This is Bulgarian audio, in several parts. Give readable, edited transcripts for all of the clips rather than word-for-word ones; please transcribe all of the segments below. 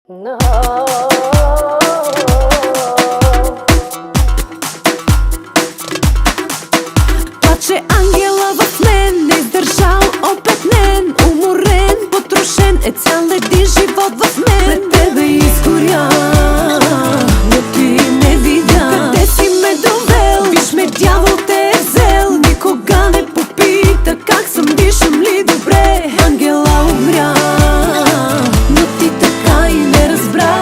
No. Плаче ангела в мен, не издържал, опетнен, уморен, потрошен е цял един живот в мен. Пред тебе изгоря, но ти не видя. Къде си ме довел? Виж ме, дявол те е взел. Никога не попита как съм, дишам ли добре. Ангела умря, но ти така и не разбра.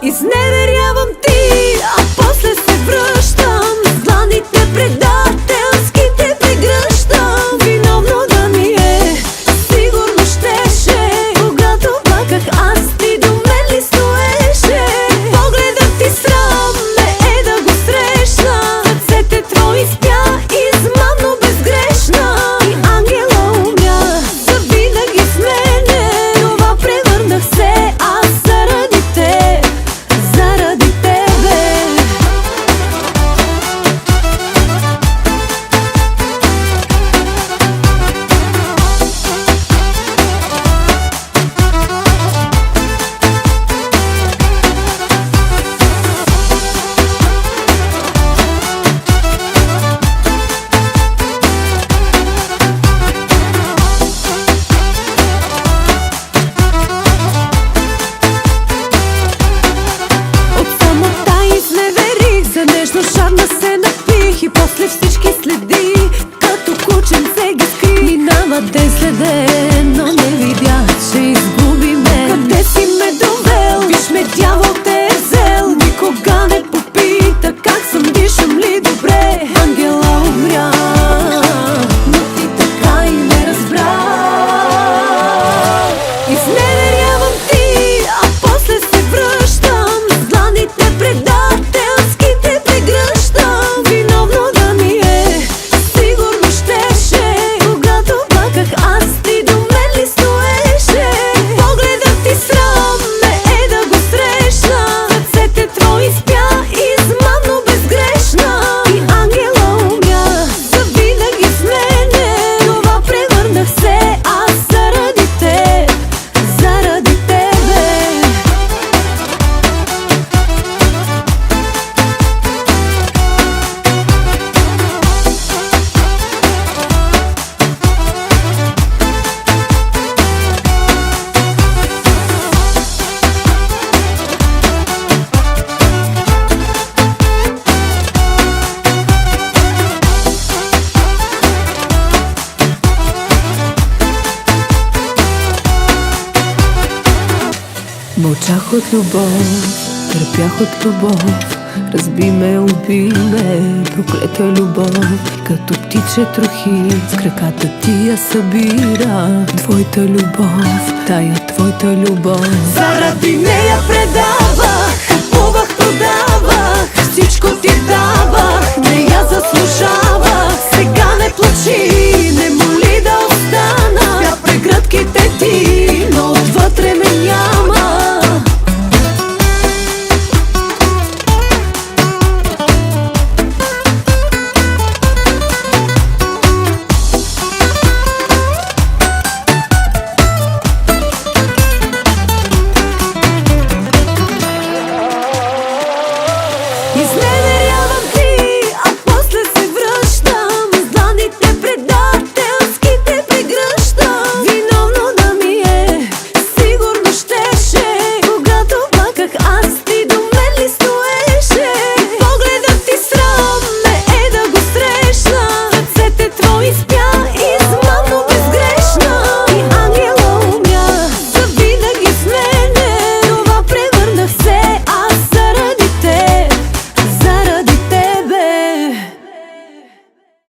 Изневерявам ти, а после се връщам. Дланите предателските прегръщам. Виновно да ми е, сигурно щеше. Когато плаках аз, ти до мен ли стоеше? Погледът ти срам ме е да го срещна. Ръцете твои спя, измамно безгрешна. И ангела умря, завинаги с мене. Това превърнах се аз заради те, заради тебе. От самота изневерих, за нежно жадна се напих. И после всички следи, като кученце ги скрих. Минава ден след ден, но не видях, че изгуби мен. Къде си ме довел? Виж ме, дявол те е взел. Никога не попита как съм, дишам ли добре. Ангела умря, но ти така и не разбра. Изневерявам ти, а после се връщам. Дланите предателските прегръщам. Виновно да ми е, сигурно щеше. Когато плаках аз, ти до мен ли стоеше? Погледът ти срам ме е да го срещна. Ръцете твои спя, измамно безгрешна. И ангела умря, завинаги с мене. Това превърнах се аз заради те, заради тебе. Мълчах от любов, търпях от любов. Разби ме, уби ме, проклета любов. Като птиче трохи, с краката ти я събира. Твоята любов, тая твоята любов. Заради нея предавах, купувах, продавах. Всичко ти давах, не я заслужавах. Сега не плачи, не моли да остана. Спя прегръдките ти.